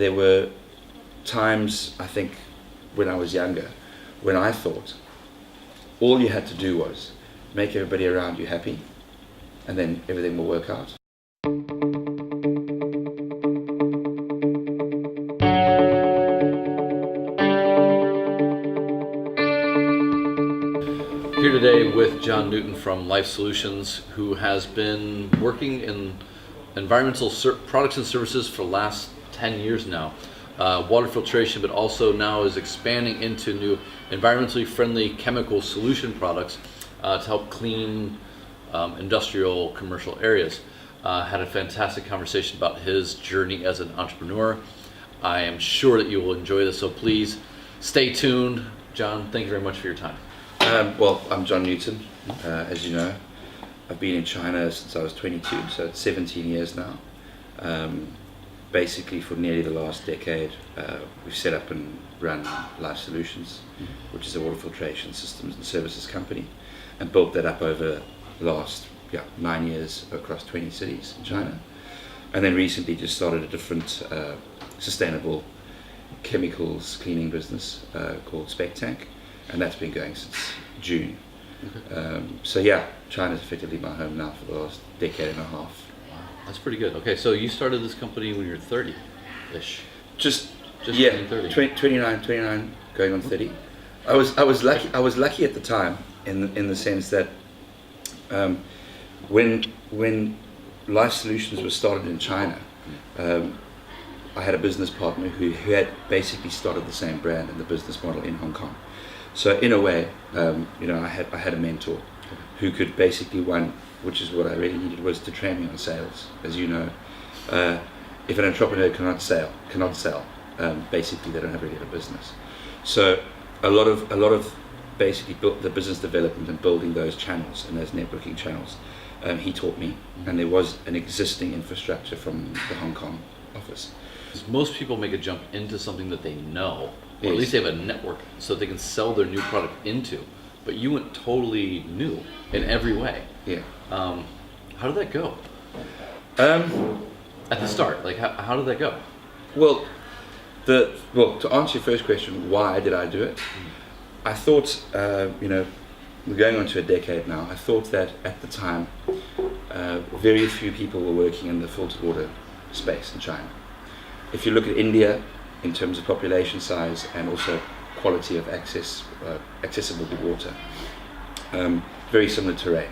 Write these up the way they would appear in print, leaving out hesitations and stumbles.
There were times, I think, when I was younger, when I thought all you had to do was make everybody around you happy, and then everything will work out. Here today with John Newton from Life Solutions, who has been working in environmental products and services for the last 10 years now. Water filtration, but also now is expanding into new environmentally friendly chemical solution products to help clean industrial commercial areas. Had a fantastic conversation about his journey as an entrepreneur. I am sure that you will enjoy this, so please stay tuned. John, thank you very much for your time. Well, I'm John Newton, as you know. I've been in China since I was 22, so it's 17 years now. Basically, for nearly the last decade, we've set up and run Life Solutions, which is a water filtration systems and services company, and built that up over the last 9 years across 20 cities in China. And then recently just started a different sustainable chemicals cleaning business called Spec Tank, and that's been going since June. So yeah, China's effectively my home now for the last decade and a half. That's pretty good. Okay, so you started this company when you were 30-ish. Just turning 30. 29, going on 30. I was lucky at the time in the sense that when Life Solutions was started in China, I had a business partner who had basically started the same brand and the business model in Hong Kong. So in a way, I had a mentor who could basically which is what I really needed, was to train me on sales. As you know, if an entrepreneur cannot sell, basically they don't have really a business. So a lot of basically built the business development and building those channels and those networking channels. He taught me, and there was an existing infrastructure from the Hong Kong office. Most people make a jump into something that they know, or Yes. at least they have a network so they can sell their new product into. But you went totally new in every way. Yeah. How did that go? At the start, like how did that go? Well, to answer your first question, why did I do it? I thought, we're going on to a decade now. I thought that at the time, very few people were working in the filtered water space in China. If you look at India, in terms of population size and also quality of accessible water, very similar terrain.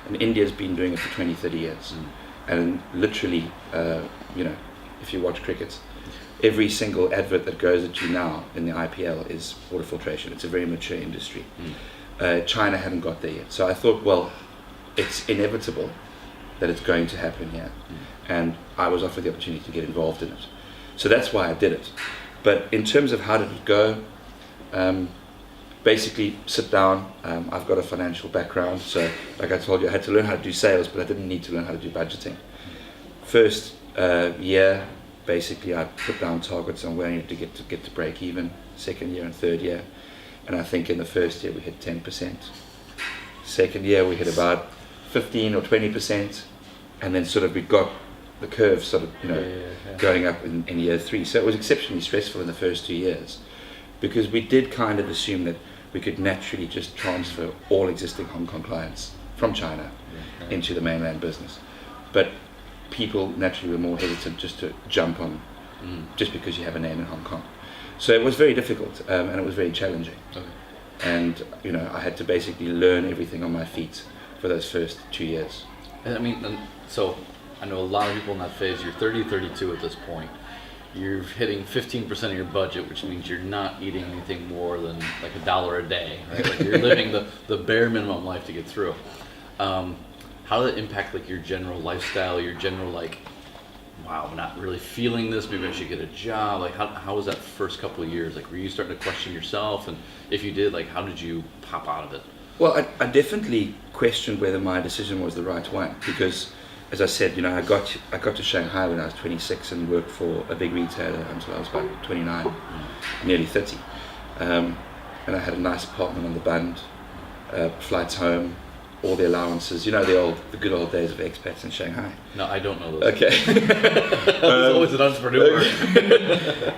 And India's been doing it for 20, 30 years. And literally, if you watch cricket, every single advert that goes at you now in the IPL is water filtration. It's a very mature industry. China hadn't got there yet. So I thought, well, it's inevitable that it's going to happen here. And I was offered the opportunity to get involved in it. So that's why I did it. But in terms of how did it go, basically sit down. I've got a financial background, so like I told you, I had to learn how to do sales, but I didn't need to learn how to do budgeting. First year, basically I put down targets on where I needed to get to break even. Second year and third year, and I think in the first year we hit 10%. Second year we hit about 15 or 20%, and then sort of we got the curve sort of going up in year 3. So it was exceptionally stressful in the first 2 years, because we did kind of assume that we could naturally just transfer all existing Hong Kong clients from China into the mainland business. But people naturally were more hesitant just to jump on just because you have a name in Hong Kong. So it was very difficult, and it was very challenging. Okay. And I had to basically learn everything on my feet for those first 2 years. And I mean, so I know a lot of people in that phase. You're 30, 32 at this point. You're hitting 15% of your budget, which means you're not eating anything more than like $1 a day, right? Like you're living the bare minimum life to get through. How did it impact like your general lifestyle, your general like, wow, I'm not really feeling this, maybe I should get a job? Like how was that first couple of years? Like were you starting to question yourself? And if you did, like how did you pop out of it? Well, I definitely questioned whether my decision was the right one, because as I said, I got to Shanghai when I was 26 and worked for a big retailer until I was about 29, nearly 30. And I had a nice apartment on the Bund, flights home, all the allowances. You know the good old days of expats in Shanghai. No, I don't know those. Okay. I was always an entrepreneur.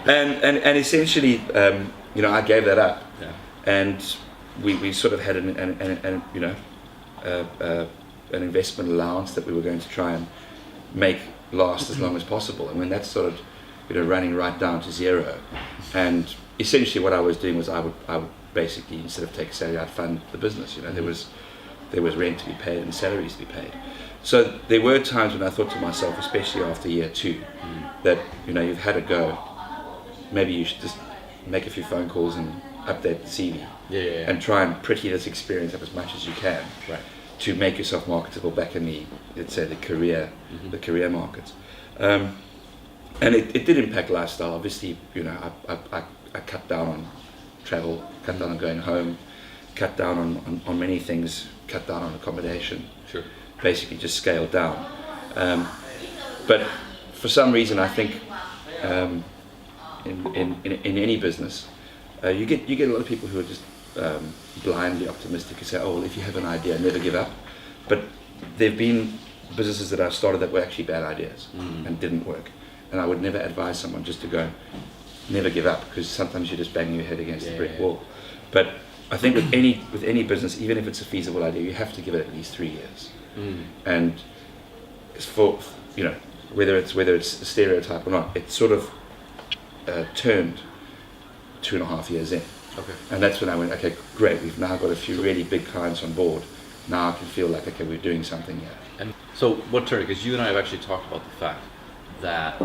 and essentially, I gave that up, Yeah. and we sort of had an investment allowance that we were going to try and make last as long as possible. And when that's sort of running right down to zero, and essentially what I was doing was I would basically, instead of take a salary, I'd fund the business. There was rent to be paid and salaries to be paid. So there were times when I thought to myself, especially after year 2, that you've had a go. Maybe you should just make a few phone calls and update the CV, and try and pretty this experience up as much as you can, right, to make yourself marketable back in the, let's say, the career market. And it did impact lifestyle. Obviously, I cut down on travel, cut down on going home, cut down on many things, cut down on accommodation. Sure. Basically just scaled down. But for some reason, I think in any business, you get a lot of people who are just blindly optimistic and say, oh, well, if you have an idea, never give up. But there have been businesses that I've started that were actually bad ideas and didn't work. And I would never advise someone just to go, never give up, because sometimes you're just banging your head against the brick wall. But I think with any business, even if it's a feasible idea, you have to give it at least 3 years. And for whether it's a stereotype or not, it sort of turned 2.5 years in. Okay. And that's when I went, okay, great, we've now got a few really big clients on board. Now I can feel like, okay, we're doing something here. And so what turned, because you and I have actually talked about the fact that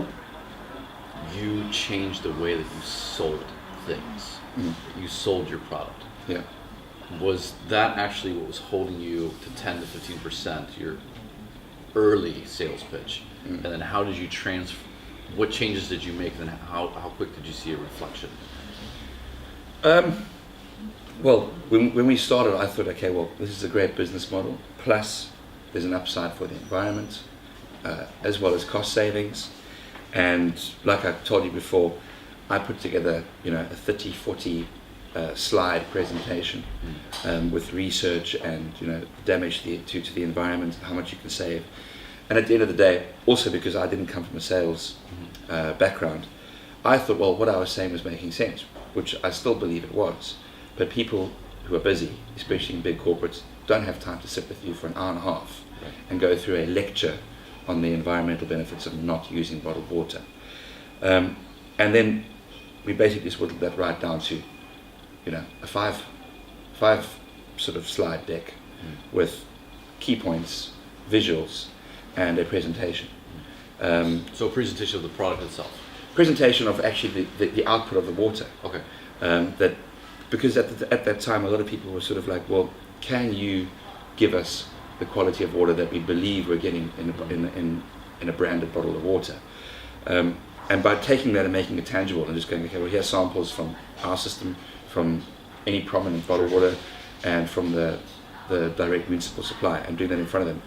you changed the way that you sold things. You sold your product. Yeah. Was that actually what was holding you to 10 to 15%, your early sales pitch? And then how did you what changes did you make, and how quick did you see a reflection? Well, when we started, I thought, okay, well, this is a great business model, plus there's an upside for the environment, as well as cost savings. And like I told you before, I put together, a 30, 40 slide presentation with research and, damage to the environment, how much you can save. And at the end of the day, also because I didn't come from a sales background, I thought, well, what I was saying was making sense, which I still believe it was. But people who are busy, especially in big corporates, don't have time to sit with you for an hour and a half and go through a lecture on the environmental benefits of not using bottled water. And then we basically just whittled that right down to, a five sort of slide deck with key points, visuals, and a presentation. So a presentation of the product itself. Presentation of actually the output of the water. Okay. That because at that time a lot of people were sort of like, well, can you give us the quality of water that we believe we're getting in a branded bottle of water? And by taking that and making it tangible and just going, okay, well, here's samples from our system, from any prominent bottled water, and from the direct municipal supply, and doing that in front of them,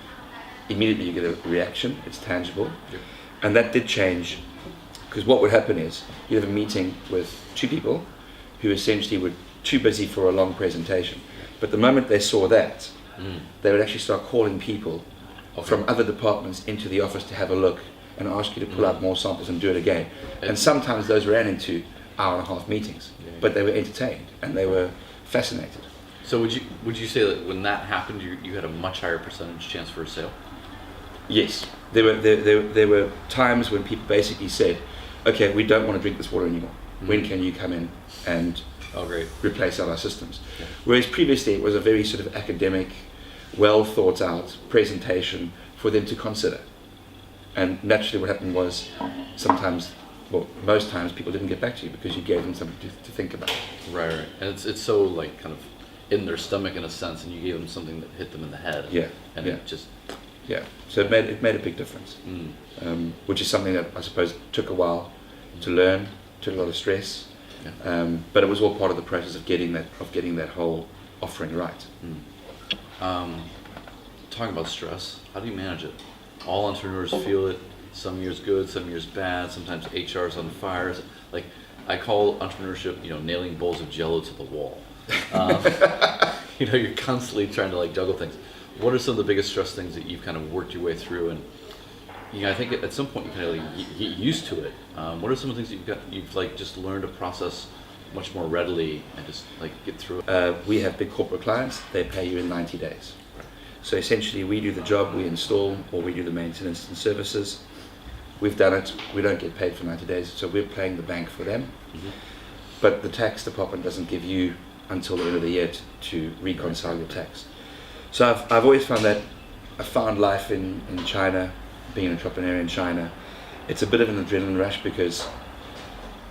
immediately you get a reaction. It's tangible. Yeah. And that did change, because what would happen is you'd have a meeting with 2 people who essentially were too busy for a long presentation. But the moment they saw that, they would actually start calling people from other departments into the office to have a look and ask you to pull out more samples and do it again. And sometimes those ran into hour-and-a-half meetings, but they were entertained and they were fascinated. So would you say that when that happened, you had a much higher percentage chance for a sale? Yes, there were times when people basically said, okay, we don't want to drink this water anymore. When can you come in and replace our systems? Yeah. Whereas previously it was a very sort of academic, well thought out presentation for them to consider. And naturally what happened was most times people didn't get back to you because you gave them something to think about. Right. And it's so like kind of in their stomach in a sense, and you gave them something that hit them in the head. Yeah. And it just... Yeah, so it made a big difference, which is something that I suppose took a while to learn, took a lot of stress, but it was all part of the process of getting that whole offering right. Talking about stress, how do you manage it? All entrepreneurs feel it. Some years good, some years bad. Sometimes HR's on fire. Like I call entrepreneurship, nailing bowls of Jello to the wall. You're constantly trying to juggle things. What are some of the biggest stress things that you've kind of worked your way through? And I think at some point you kind of get used to it. What are some of the things that you've like just learned to process much more readily and just like get through it? We have big corporate clients. They pay you in 90 days. So essentially, we do the job, we install, or we do the maintenance and services. We've done it. We don't get paid for 90 days, so we're paying the bank for them. Mm-hmm. But the tax department doesn't give you until the end of the year to reconcile your tax. So I've always found that I found life in China, being an entrepreneur in China. It's a bit of an adrenaline rush because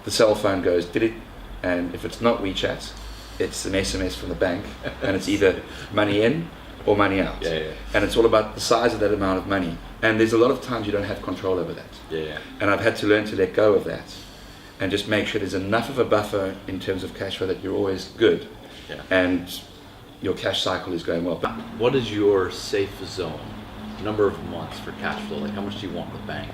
the cell phone goes, did it? And if it's not WeChat, it's an SMS from the bank, and it's either money in or money out. Yeah. And it's all about the size of that amount of money. And there's a lot of times you don't have control over that. Yeah. And I've had to learn to let go of that and just make sure there's enough of a buffer in terms of cash flow that you're always good. Yeah. And your cash cycle is going well. But what is your safe zone? Number of months for cash flow? Like how much do you want in the bank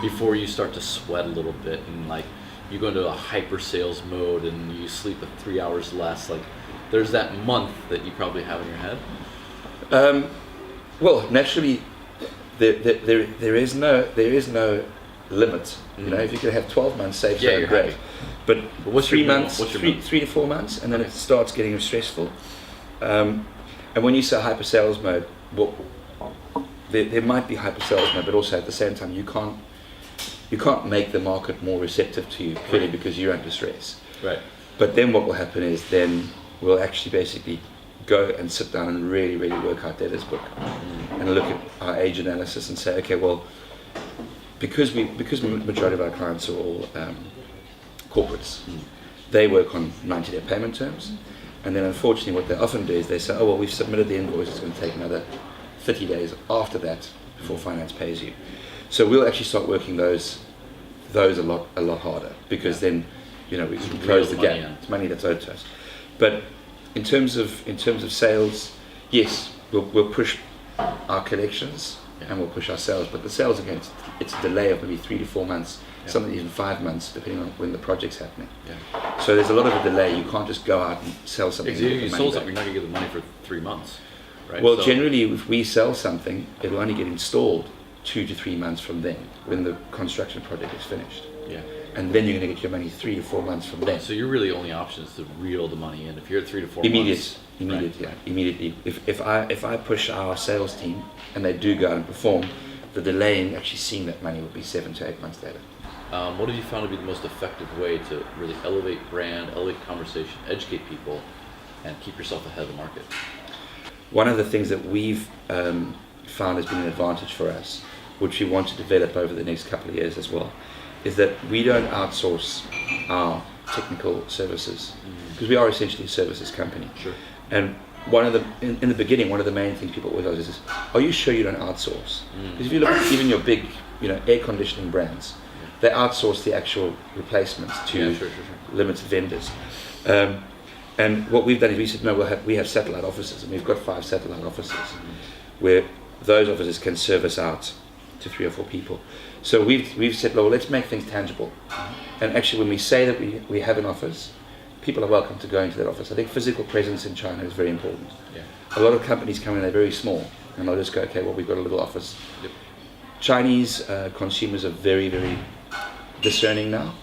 before you start to sweat a little bit and like you go into a hyper sales mode and you sleep at 3 hours less? Like there's that month that you probably have in your head. Well, naturally, there is no limit. You know, if you could have 12 months safe, you're great. happy. But what's 3 your months, what's your 3 to 4 months, and then it starts getting stressful. And when you say hyper sales mode, well, there might be hyper sales mode, but also at the same time you can't make the market more receptive to you clearly because you're under stress. Right. But then what will happen is then we'll actually basically go and sit down and really work our debtors book and look at our age analysis and say, okay, well, because the majority of our clients are all corporates, they work on 90-day payment terms, and then unfortunately what they often do is they say, oh well, we've submitted the invoice, it's going to take another 30 days after that before finance pays you. So we'll actually start working those a lot harder because then we can close the gap. It's money that's owed to us. But in terms of sales, yes, we'll push our collections and we'll push our sales. But the sales again, it's a delay of maybe 3 to 4 months, something even 5 months, depending on when the project's happening. Yeah. So there's a lot of a delay. You can't just go out and sell something. If you sold something, you're not going to get the money for 3 months, right? Well, generally, if we sell something, it'll only get installed 2 to 3 months from then, when the construction project is finished. Yeah. And then you're going to get your money 3 to 4 months from then. So your really only option is to reel the money in. If you're at 3 to 4 months. Right. Immediately. If I push our sales team and they do go out and perform, the delay in actually seeing that money will be 7 to 8 months later. What have you found to be the most effective way to really elevate brand, elevate conversation, educate people, and keep yourself ahead of the market? One of the things that we've found has been an advantage for us, which we want to develop over the next couple of years as well, is that we don't outsource our technical services because we are essentially a services company. Sure. And in the beginning, one of the main things people always ask is, "Are you sure you don't outsource?" Because if you look at even your big, air conditioning brands, they outsource the actual replacements to limited vendors. And what we've done is we said, no, we have satellite offices, and we've got 5 satellite offices where those offices can service out to 3 or 4 people. So we've said, well, let's make things tangible. And actually, when we say that we have an office, people are welcome to go into that office. I think physical presence in China is very important. Yeah. A lot of companies come in, they're very small, and they'll just go, okay, well, we've got a little office. Yep. Chinese consumers are very, very discerning now,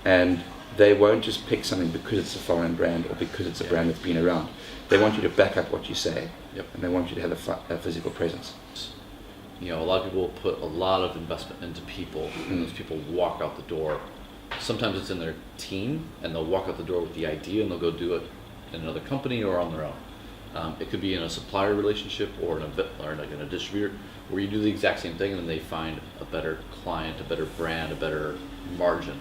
and they won't just pick something because it's a foreign brand or because it's a brand that's been around. They want you to back up what you say, and they want you to have a physical presence. A lot of people put a lot of investment into people, and those people walk out the door. Sometimes it's in their team, and they'll walk out the door with the idea, and they'll go do it in another company or on their own. It could be in a supplier relationship or like in a distributor, where you do the exact same thing, and then they find a better client, a better brand, a better margin.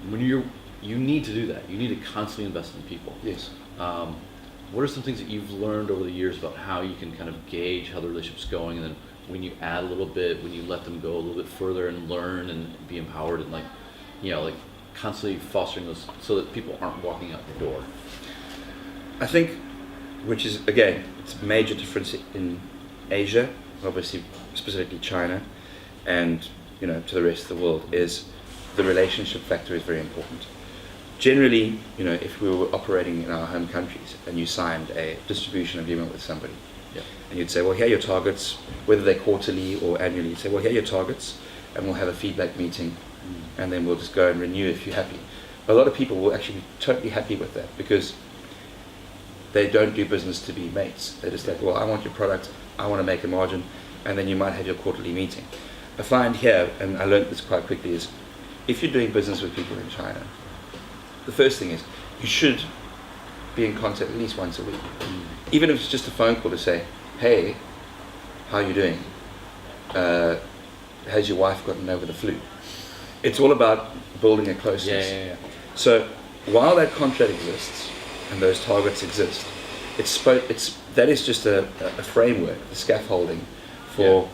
When you need to do that, you need to constantly invest in people. Yes. What are some things that you've learned over the years about how you can kind of gauge how the relationship's going, and then when you add a little bit, when you let them go a little bit further and learn and be empowered, and like constantly fostering those so that people aren't walking out the door? I think, which is again, it's a major difference in Asia, obviously specifically China, and to the rest of the world, is the relationship factor is very important. generally, you know, if we were operating in our home countries and you signed a distribution agreement with somebody, Yeah. and you'd say, well, here are your targets, whether they're quarterly or annually, you'd say, well, here are your targets, and we'll have a feedback meeting, and then we'll just go and renew if you're happy. A lot of people will actually be totally happy with that because they don't do business to be mates. They're just like, well, I want your product, I want to make a margin, and then you might have your quarterly meeting. I find here, and I learned this quite quickly, is if you're doing business with people in China, the first thing is you should be in contact at least once a week. Even if it's just a phone call to say, hey, how are you doing? Has your wife gotten over the flu? It's all about building a closeness. Yeah. So while that contract exists and those targets exist, that is just a framework, the scaffolding for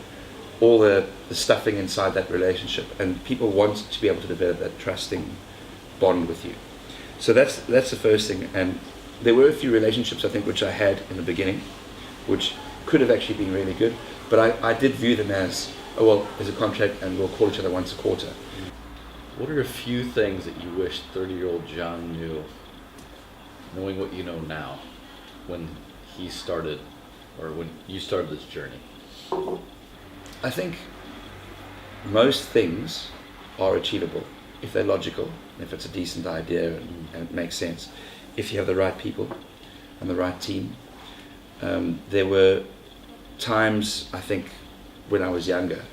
all the stuffing inside that relationship. And people want to be able to develop that trusting bond with you. So that's the first thing. And there were a few relationships, I think, which I had in the beginning, which could have actually been really good. But I did view them as, oh, well, there's a contract and we'll call each other once a quarter. What are a few things that you wish 30-year-old John knew, knowing what you know now, when he started, or when you started this journey? I think most things are achievable if they're logical, if it's a decent idea and it makes sense. If you have the right people and the right team. There were times, I think, when I was younger,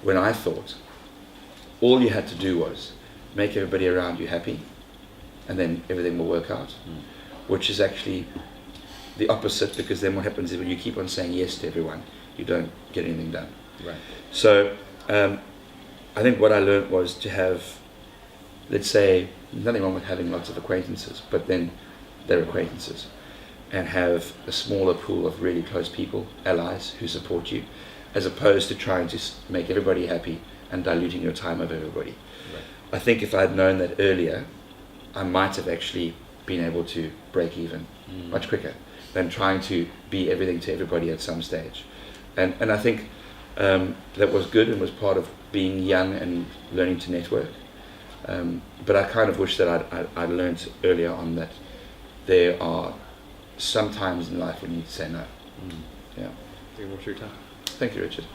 when I thought all you had to do was make everybody around you happy and then everything will work out, which is actually the opposite, because then what happens is when you keep on saying yes to everyone, you don't get anything done. Right. So I think what I learned was to have, let's say, nothing wrong with having lots of acquaintances, but then they're acquaintances, and have a smaller pool of really close people, allies, who support you, as opposed to trying to make everybody happy and diluting your time of everybody. Right. I think if I had known that earlier, I might have actually been able to break even much quicker than trying to be everything to everybody at some stage. And I think that was good and was part of being young and learning to network. But I kind of wish that I'd learned earlier on that there are some times in life when you need to say no. Yeah. Thank you very much for your time. Thank you, Richard.